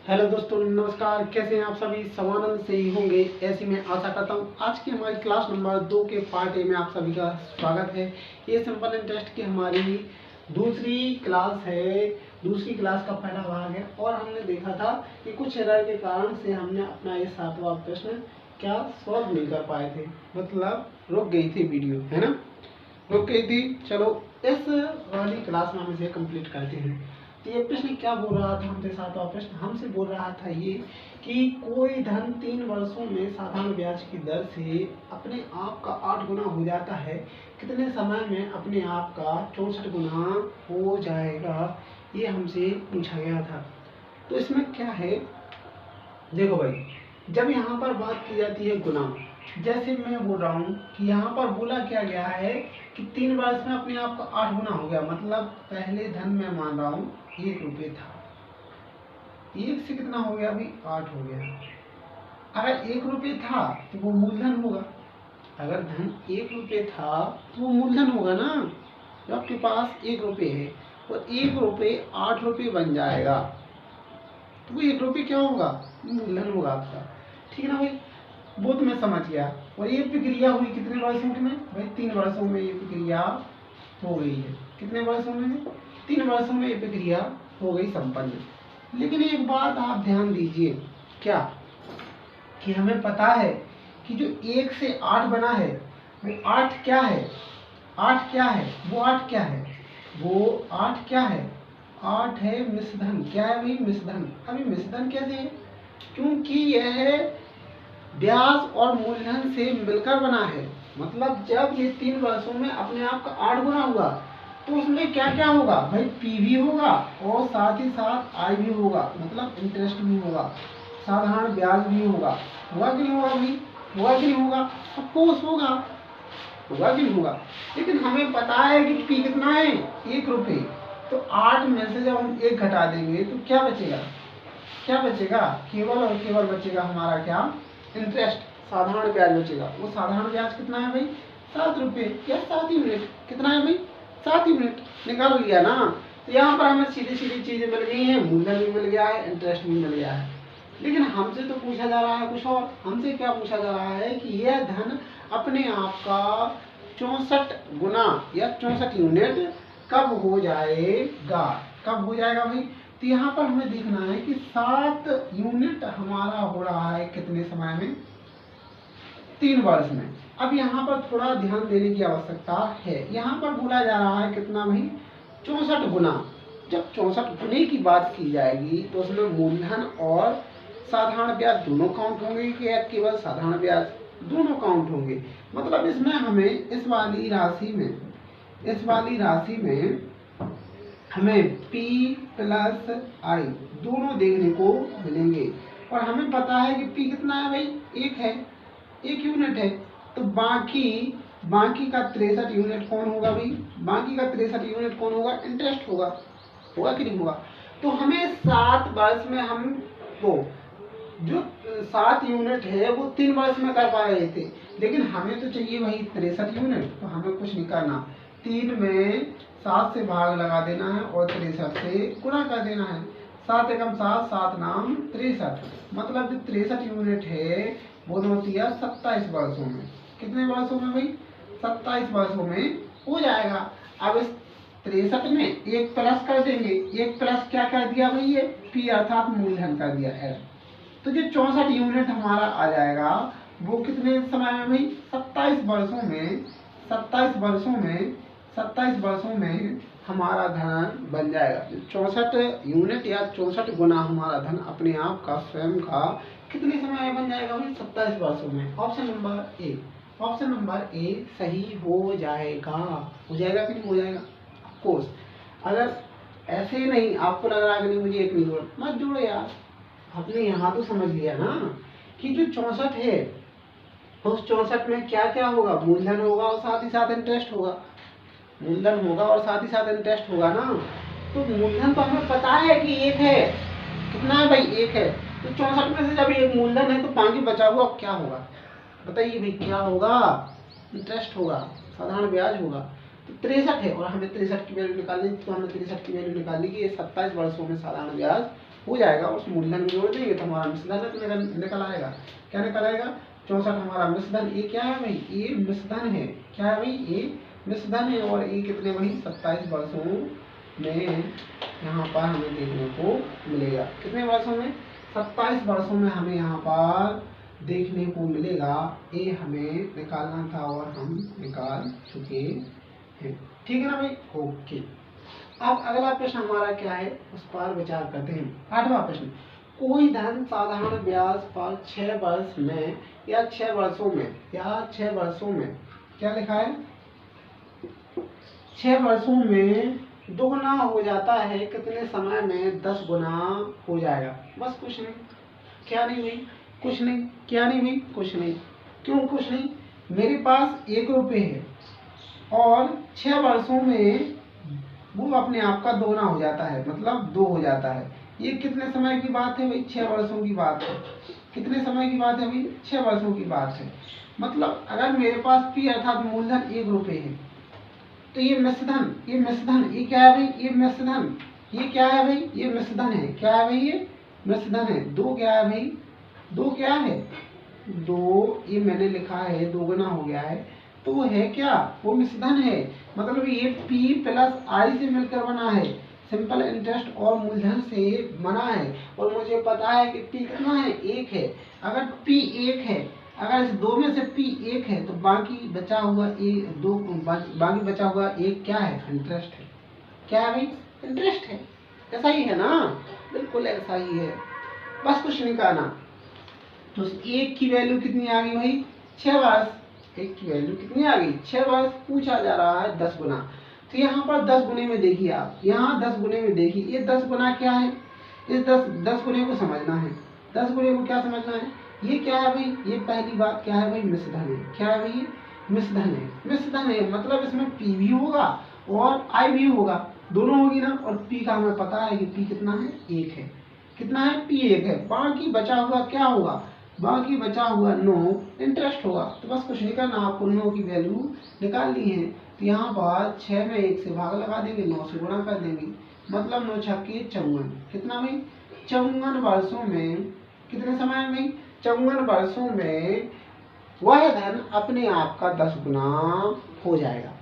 Hello दोस्तों, नमस्कार। कैसे हैं आप सभी? समानंद से ही होंगे ऐसी मैं आशा करता हूँ। आज की हमारी क्लास नंबर 2 के पार्ट ए में आप सभी का स्वागत है। ये सिंपल इंटरेस्ट की हमारी दूसरी क्लास है। दूसरी क्लास का पहला भाग है और हमने देखा था कि कुछ एरर के कारण से हमने अपना ये 7वां प्रश्न क्या सॉल्व नहीं कर पाए थे, मतलब रुक गई थी वीडियो, है ना, रुक गई थी। चलो इस वाली क्लास में हम इसे कंप्लीट करते हैं। तो ये प्रश्न क्या बोल रहा था हमसे? 7वां प्रश्न हमसे बोल रहा था ये कि कोई धन 3 वर्षों में साधारण ब्याज की दर से अपने आप का 8 गुना हो जाता है, कितने समय में अपने आप का 64 गुना हो जाएगा? ये हमसे पूछा गया था। तो इसमें क्या है, देखो भाई, जब यहाँ पर बात की जाती है गुना, जैसे मैं बोल रहा हूँ कि यहाँ पर बोला क्या गया है कि 3 वर्ष में अपने आप का 8 गुना हो गया, मतलब पहले धन मैं मान रहा हूँ 1 रुपये था, 1 से कितना हो गया अभी? 8 हो गया। अगर 1 रुपये था तो वो मूलधन होगा। अगर धन 1 रुपये था तो वो मूलधन होगा ना। तो आपके पास 1 रुपये है और 1 रुपये 8 रुपये बन जाएगा, तो वो 1 रुपये क्या होगा? मूलधन होगा आपका। ठीक है ना भाई? वो तो मैं समझ गया। और ये प्रक्रिया हुई कितने वर्षों में भाई? 3 वर्षों में ये प्रक्रिया हो गई है। कितने वर्षों में? 3 वर्षों में ये प्रक्रिया हो गई संपन्न। लेकिन एक बात आप ध्यान दीजिए, क्या कि हमें पता है कि जो 1 से 8 बना है वो 8 क्या है? 8 क्या है? वो 8 क्या है? वो 8 क्या है? 8 है मिश्रधन। क्या है भाई? मिश्रधन। अभी मिश्रधन कैसे है? क्योंकि यह ब्याज और मूलधन से मिलकर बना है। मतलब जब ये 3 वर्षों में अपने आप का 8 गुना हुआ तो उसमें क्या क्या होगा भाई? पी भी होगा और साथ ही साथ आई भी होगा, मतलब इंटरेस्ट भी होगा, साधारण ब्याज भी होगा। होगा कि नहीं होगा भाई? होगा कि नहीं होगा? ऑफकोर्स होगा। होगा कि नहीं होगा? लेकिन हमें पता है कि पी कितना है? 1 रुपये। तो 8 में से जब हम 1 घटा देंगे तो क्या बचेगा? क्या बचेगा? केवल और केवल बचेगा हमारा क्या? इंटरेस्ट, साधारण ब्याज बचेगा। वो साधारण ब्याज कितना है भाई? 7 रुपये या 7 यूनिट। कितना है भाई? 7 यूनिट। निकाल लिया ना। तो यहाँ पर हमें सीधी सीधी चीजें मिल गई हैं, मूलधन भी मिल गया है, इंटरेस्ट भी मिल गया है। लेकिन हमसे तो पूछा जा रहा है कुछ और। हमसे क्या पूछा जा रहा है कि यह धन अपने आप का 64 गुना या 64 यूनिट कब हो जाएगा? कब हो जाएगा भाई? तो यहाँ पर हमें देखना है कि 7 यूनिट हमारा हो रहा है कितने समय में? 3 वर्ष में। अब यहाँ पर थोड़ा ध्यान देने की आवश्यकता है। यहाँ पर बोला जा रहा है कितना भाई? 64 गुना। जब 64 गुने की बात की जाएगी तो उसमें मूलधन और साधारण ब्याज दोनों काउंट होंगे कि केवल साधारण ब्याज? दोनों काउंट होंगे। मतलब इसमें हमें इस वाली राशि में हमें P प्लस I दोनों देखने को मिलेंगे। और हमें पता है कि P कितना है भाई? 1 है, 1 यूनिट है। तो बाकी का 63 यूनिट कौन होगा भाई? बाकी का 63 यूनिट कौन होगा? इंटरेस्ट होगा। होगा कि नहीं होगा? तो हमें 7 वर्ष में हम वो जो 7 यूनिट है वो 3 वर्ष में कर पा रहे थे, लेकिन हमें तो चाहिए भाई 63 यूनिट। तो हमें कुछ नहीं करना, 3 में 7 से भाग लगा देना है और 63 से गुणा कर देना है। 7 एकम 7, 7 नाम 63। मतलब जो 63 यूनिट है वो होती है 27 वर्षों में। कितने वर्षों में भाई? 27 वर्षों में हो जाएगा। अब इस 63 में 1 प्लस कर देंगे। 1 प्लस क्या कर दिया भाई? ये पी अर्थात मूलधन कर दिया है। तो जो 64 यूनिट हमारा आ जाएगा वो कितने समय में भाई? 27 वर्षों में। 27 वर्षों में हमारा धन बन जाएगा। 64 यूनिट या 64 गुना हमारा धन अपने आप का स्वयं का कितने समय में बन जाएगा भाई? 27 वर्षों में। ऑप्शन नंबर ए सही हो जाएगा। हो जाएगा कि नहीं हो जाएगा? ऑफकोर्स। अगर ऐसे नहीं आपको लग रहा है कि नहीं मुझे एक नहीं जोड़, मत जोड़ो यार। आपने यहाँ तो समझ लिया ना कि जो 64 है उस 64 में क्या क्या होगा? मूलधन होगा और साथ ही साथ इंटरेस्ट होगा। मूलधन होगा और साथ ही साथ इंटरेस्ट होगा ना। तो मूलधन तो हमें पता है कि 1 है। कितना है भाई? 1 है। तो 64 में से जब 1 मूलधन है तो बाकी बचा हुआ क्या होगा? बताइए भाई, क्या होगा? इंटरेस्ट होगा, साधारण ब्याज होगा। तो 63 है और हमें 63 की वैल्यू निकालनी, तो हमने 63 की वैल्यू निकाली कि ये 27 वर्षों में साधारण ब्याज हो जाएगा, उस मूलधन में जोड़ देंगे तो हमारा मिश्रधन निकल आएगा। क्या निकल आएगा? 64 हमारा मिश्रधन। ये क्या है भाई? ये मिश्रधन है। क्या है भाई? ये मिश्रधन है। और ये कितने भाई? 27 वर्षों में यहाँ पर हमें देखने को मिलेगा। कितने वर्षों में? 27 वर्षों में हमें यहाँ पर देखने को मिलेगा। ये हमें निकालना था और हम निकाल चुके हैं। ठीक है ना भाई? ओके। अब अगला प्रश्न हमारा क्या है, उस पर विचार करते हैं। 8वां प्रश्न, कोई धन साधारण ब्याज पर 6 वर्ष में या 6 वर्षों में क्या लिखा है? 6 वर्षों में दोगुना हो जाता है, कितने समय में 10 गुना हो जाएगा? बस कुछ नहीं। क्या नहीं भाई? कुछ नहीं। क्या नहीं भाई? कुछ नहीं। क्यों कुछ नहीं? मेरे पास 1 रुपये है और 6 वर्षों में वो अपने आप का दोगुना हो जाता है, मतलब 2 हो जाता है। ये कितने समय की बात है भाई? 6 वर्षों की बात है। कितने समय की बात है भाई? 6 वर्षों की बात है। मतलब अगर मेरे पास पी अर्थात मूलधन 1 रुपये है तो ये मिश्रधन, ये क्या है भाई? ये मिश्रधन। ये क्या है भाई? ये मिश्रधन है। क्या है भाई? ये मिश्रधन है। 2 क्या है भाई? 2 क्या है? 2 ये मैंने लिखा है, दोगुना हो गया है, तो वो है क्या? वो मिश्रधन है। मतलब ये P प्लस I से मिलकर बना है, सिंपल इंटरेस्ट और मूलधन से बना है। और मुझे पता है कि P कितना है? 1 है। अगर P 1 है, अगर इस 2 में से P 1 है तो बाकी बचा हुआ बाकी बचा हुआ 1 क्या है? इंटरेस्ट है। क्या है भाई? इंटरेस्ट है। ऐसा ही है ना? बिल्कुल ऐसा ही है, बस कुछ नहीं करना। तो 1 की वैल्यू कितनी आ गई भाई? 6 वर्ष। 1 की वैल्यू कितनी आ गई? 6 वर्ष। पूछा जा रहा है 10 गुना। तो यहाँ पर 10 गुने में देखिए आप, यहाँ 10 गुने में देखिए, ये 10 गुना क्या है? इस 10 गुने को समझना है। 10 गुने को क्या समझना है? ये क्या है भाई? ये पहली बात क्या है भाई? मिश्रधन है। क्या है भाई? मिश्रधन है। मिश्रधन है मतलब इसमें P भी होगा और I भी होगा, दोनों होगी ना। और P का हमें पता है कि P कितना है? 1 है। कितना है? P 1 है। बाकी बचा हुआ क्या होगा? बाकी बचा हुआ 9 इंटरेस्ट होगा। तो बस कुछ नहीं करना, आपको 9 की वैल्यू निकालनी है। तो यहाँ पर 6 में 1 से भाग लगा देंगे, 9 से गुणा कर देंगे, मतलब 9 छक्के 54। कितना भाई? 54 वर्षों में। कितने समय में? 54 वर्षों में वह धन अपने आप का 10 गुना हो जाएगा।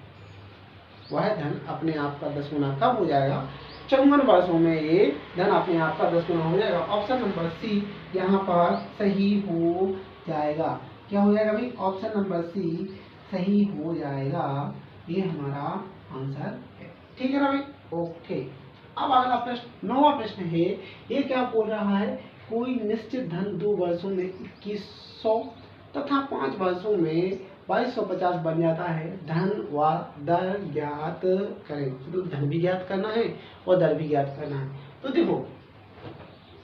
वह धन अपने आप का 10 गुना कब हो जाएगा? 54 वर्षों में ये धन अपने आप का 10 गुना हो जाएगा। ऑप्शन नंबर सी यहाँ पर सही हो जाएगा। क्या हो जाएगा भाई? ऑप्शन नंबर सी सही हो जाएगा। ये हमारा आंसर है। ठीक है ना भाई? ओके। अब अगला प्रश्न 9वां प्रश्न है। ये क्या बोल रहा है? कोई निश्चित धन 2 वर्षों में 2100 तथा 5 वर्षों में 2250 बन जाता है। धन व दर ज्ञात करें। तो धन भी ज्ञात करना है और दर भी ज्ञात करना है। तो देखो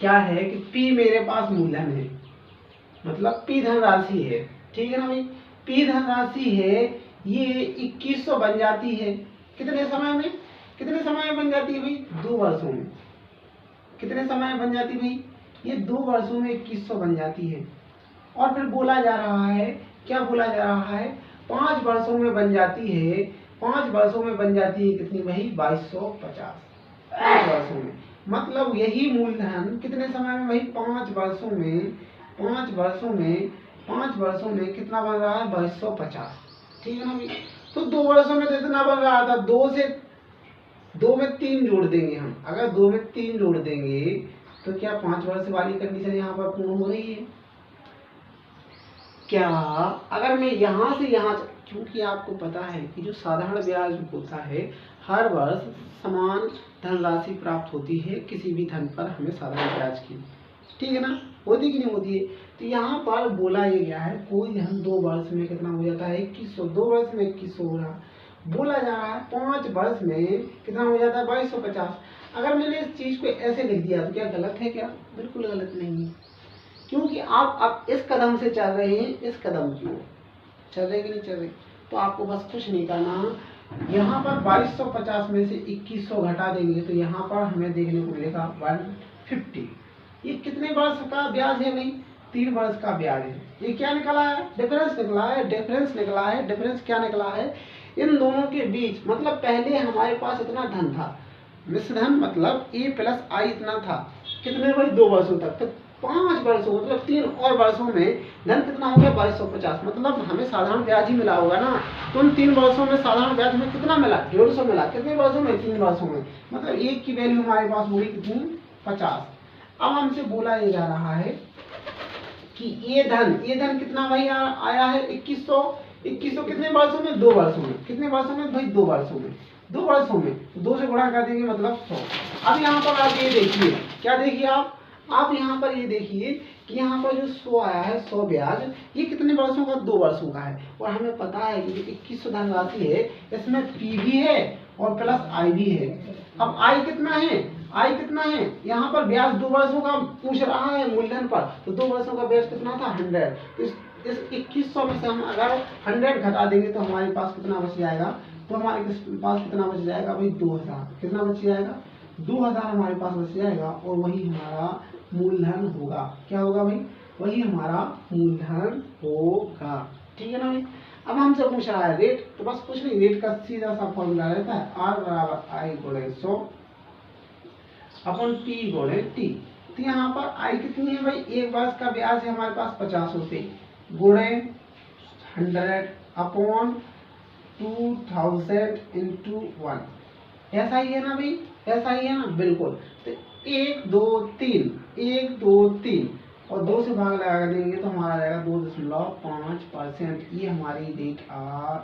क्या है कि P मेरे पास मूलधन है, मतलब P धन राशि है। ठीक है ना भाई? P धन राशि है, ये 2100 बन जाती है। कितने समय में? कितने समय में बन जाती है भाई? 2 वर्षों में। कितने समय में बन जाती है भाई? ये 2 वर्षों में 2100 बन जाती है। और फिर बोला जा रहा है, क्या बोला जा रहा है? 5 वर्षों में बन जाती है। 5 वर्षों में बन जाती है कितनी भाई? 2250। 5 वर्षों में, मतलब यही मूलधन कितने समय में भाई? 5 वर्षों में। 5 वर्षों में कितना बन रहा है? 2250। ठीक है ना भाई? तो 2 वर्षों में तो इतना बन रहा था। 2 में 3 जोड़ देंगे हम। अगर 2 में 3 जोड़ देंगे तो क्या 5 वर्ष वाली कंडीशन यहाँ पर पूर्ण हो रही है? क्या अगर मैं यहाँ से यहाँ, क्योंकि आपको पता है कि जो साधारण ब्याज होता है, हर वर्ष समान धनराशि प्राप्त होती है किसी भी धन पर हमें साधारण ब्याज की। ठीक है ना? होती कि नहीं होती है? तो यहाँ पर बोला ये गया है कोई धन 2 वर्ष में कितना हो जाता है? 2100। 2 वर्ष में 2100 हो रहा। बोला जा रहा है 5 वर्ष में कितना हो जाता है? 2250। अगर मैंने इस चीज को ऐसे लिख दिया तो क्या गलत है? क्या बिल्कुल गलत नहीं है, क्योंकि आप अब इस कदम से चल रहे हैं, इस कदम की ओर चल रहे कि नहीं चल रहे। तो आपको बस कुछ नहीं करना, यहाँ पर 2250 में से 2100 घटा देंगे तो यहाँ पर हमें देखने को मिलेगा 150। ये कितने वर्ष का ब्याज है भाई? 3 वर्ष का ब्याज है। ये क्या निकला है? डिफरेंस निकला है। डिफरेंस निकला है। डिफरेंस क्या निकला है? इन दोनों के बीच, मतलब पहले हमारे पास इतना धन था, मिश्रधन मतलब A प्लस I इतना था, कितने भाई 2 वर्षों तक, तो 5 वर्षों मतलब 3 और वर्षों में धन कितना हो गया 2250। मतलब हमें साधारण ब्याज ही मिला होगा ना, तो उन 3 वर्षों में साधारण ब्याज में कितना मिला 150 मिला। कितने वर्षों में 3 वर्षों में, मतलब एक की वैल्यू हमारे पास हुई कितनी 50। अब हमसे बोला ये जा रहा है कि ये धन कितना भाई आया है 2100। 2100 कितने वर्षों में 2 वर्षों में। कितने वर्षों में भाई 2 वर्षों में। 2 वर्षों में 2 से गुणा कर देंगे मतलब 100। अब यहाँ पर आप ये देखिए, क्या देखिए आप यहाँ पर ये देखिए कि यहाँ पर जो 100 आया है 100 ब्याज, ये कितने वर्षों का 2 वर्षों का है। और हमें पता है कि जो 2100 धनराशि है इसमें पी भी है और प्लस आई भी है। अब आई कितना है यहाँ पर ब्याज 2 वर्षों का पूछ रहा है मूलधन पर, तो 2 वर्षों का ब्याज कितना था 100। तो इस 2100 में से हम अगर 100 घटा देंगे तो हमारे पास कितना बच जाएगा, तो हमारे पास कितना बच जाएगा भाई 2000। कितना बच जाएगा 2000 हमारे पास बच जाएगा, और वही हमारा मूलधन होगा। क्या होगा भाई, वही हमारा मूलधन होगा। ठीक है ना भाई। अब हमसे पूछ रहा है रेट, तो बस कुछ नहीं, रेट का सीधा सा फॉर्मूला रहता है R बराबर I गुणे 100 अपन P गुणे T। तो यहाँ पर I कितनी है भाई, एक वर्ष का ब्याज है हमारे पास 50 रुपये गुणे 100 अपॉन 2000 इंटू 1। ऐसा ही है ना भाई, ऐसा ही है ना, बिल्कुल। तो 1 2 3 और 2 से भाग लगा देंगे तो हमारा जाएगा 2.5%। ये हमारी रेट आ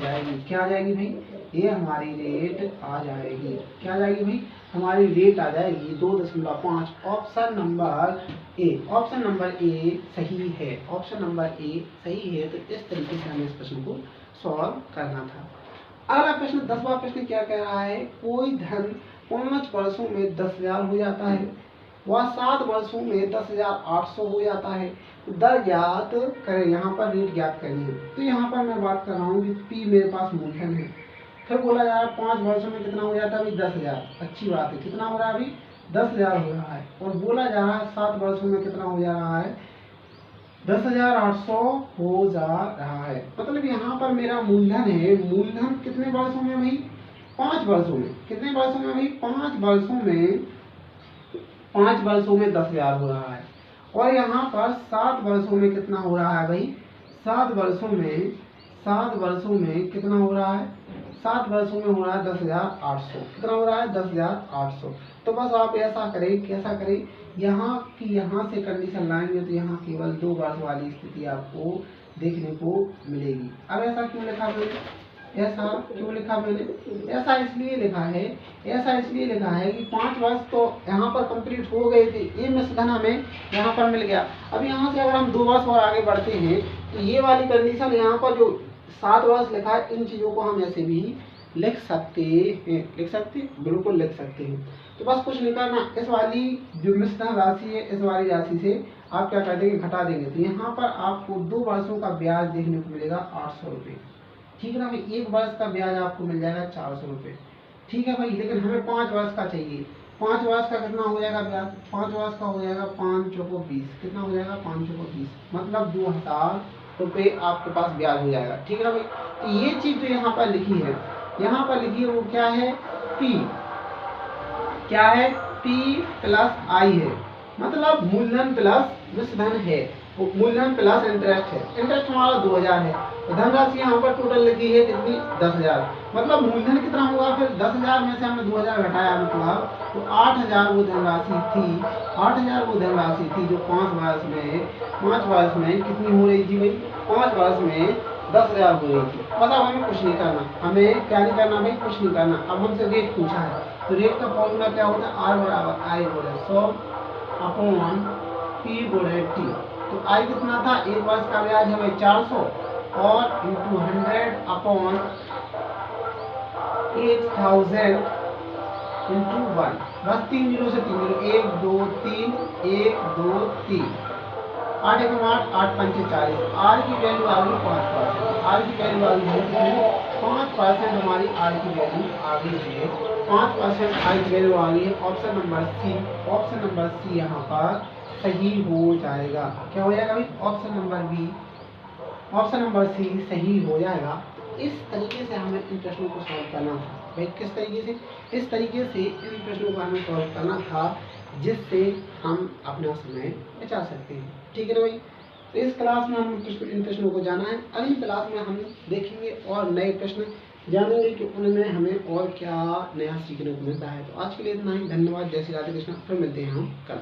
जाएगी। क्या आ जाएगी भाई, ये हमारी रेट आ जाएगी। क्या आ जाएगी भाई, हमारी रेट आ जाएगी 2.5। Option number A, option number A सही है, ऑप्शन नंबर ए सही है। तो इस तरीके से हमें इस प्रश्न को सॉल्व करना था। अगला प्रश्न 10वां प्रश्न क्या कह रहा है, कोई धन 5 वर्षों में 10,000 हो जाता है, वह 7 वर्षों में 10,800 हो जाता है। तो दर ज्ञात करें, यहाँ पर रेट ज्ञात करनी है। तो यहाँ पर मैं बात कर रहा हूँ कि पी मेरे पास मूलधन है। फिर बोला जा रहा है 5 वर्षों में कितना हो जाता है भाई 10,000। अच्छी बात है, कितना हो रहा है अभी 10,000 हो रहा है। और बोला जा रहा है 7 वर्षों में कितना हो जा रहा है 10,800 हो जा रहा है। मतलब यहाँ पर मेरा मूलधन है, मूलधन कितने वर्षों में भाई 5 वर्षों में। कितने वर्षों में भाई 5 वर्षों में, 5 वर्षों में 10,000 हो रहा है। और यहाँ पर 7 वर्षों में कितना हो रहा है भाई, 7 वर्षों में कितना हो रहा है, 7 वर्षों में हो रहा है 10,800। कितना हो रहा है 10,800। तो बस आप ऐसा करें, कैसा करें, यहाँ से कंडीशन लाएंगे तो यहाँ केवल 2 वर्ष वाली स्थिति आपको देखने को मिलेगी। अब ऐसा क्यों लिखा मैंने, ऐसा क्यों लिखा मैंने, ऐसा इसलिए लिखा है कि 5 वर्ष तो यहाँ पर कंप्लीट हो गए थे, ये मिश्रण हमें यहाँ पर मिल गया। अब यहाँ से अगर हम 2 वर्ष और आगे बढ़ते हैं तो ये वाली कंडीशन यहाँ पर जो 7 वर्ष लिखा है, इन चीज़ों को हम ऐसे भी लिख सकते हैं, बिल्कुल लिख सकते हैं। तो बस कुछ नहीं करना, इस वाली जो मिश्रण राशि है इस वाली राशि से आप क्या कर देंगे, घटा देंगे। तो यहाँ पर आपको 2 वर्षों का ब्याज देखने को मिलेगा 800 रुपये। ठीक है ना भाई, 1 वर्ष का ब्याज आपको मिल जाएगा 400 रुपये। ठीक है भाई, लेकिन हमें 5 वर्ष का चाहिए। 5 वर्ष का कितना हो जाएगा ब्याज, 5 वर्ष का हो जाएगा 5 चौको 20। कितना हो जाएगा 5 चौको 20, मतलब 2000 रुपये आपके पास ब्याज हो जाएगा। ठीक है ना भाई। तो ये चीज जो यहाँ पर लिखी है, वो क्या है, पी, क्या है, पी प्लस आई है। मतलब मूलधन प्लस विषधन है, मूलधन प्लस इंटरेस्ट है। इंटरेस्ट हमारा 2000 है, तो धनराशि यहाँ पर टोटल लिखी है कितनी 10,000। मतलब मूलधन कितना होगा फिर 10,000 में से हमने 2000 घटाया, मतलब तो 8,000 वो धनराशि थी, 8,000 वो धनराशि थी जो 5 वर्ष में कितनी हो रही थी भाई, 5 वर्ष में 10,000 हो रही थी। मतलब हमें कुछ नहीं करना, हमें क्या नहीं करना भाई, कुछ नहीं करना। अब हमसे रेट पूछा है, तो रेट का फॉर्मूला क्या होता है, R बराबर I गुणे 100 अपॉन P गुणे T। तो I कितना था, 1 वर्ष का ब्याज है भाई 400 और इंटू 100 अपॉन 8,000 इंटू 1। बस 3 जीरो से 3 जीरो, 1 2 3 1 2 3, 8 एकम 8, 8 पंचे 40। R की वैल्यू आ गई 5%। R की वैल्यू आ गई 5%, हमारी R की वैल्यू आ गई है 5%। R की वैल्यू आ गई है। ऑप्शन नंबर सी यहाँ पर सही हो जाएगा। क्या हो जाएगा भाई, ऑप्शन नंबर सी सही हो जाएगा। इस तरीके से हमें इन प्रश्नों को सॉल्व करना था। भाई किस तरीके से, इस तरीके से इन प्रश्नों को हमें सॉल्व करना था जिससे हम अपना समय बचा सकते हैं। ठीक है ना भाई। तो इस क्लास में हम इन प्रश्नों को जाना है। अगली क्लास में हम देखेंगे और नए प्रश्न जानेंगे कि उनमें हमें और क्या नया सीखने को मिलता है। तो आज के लिए इतना ही। धन्यवाद। जय श्री राधे कृष्ण। फिर मिलते हैं हम कल।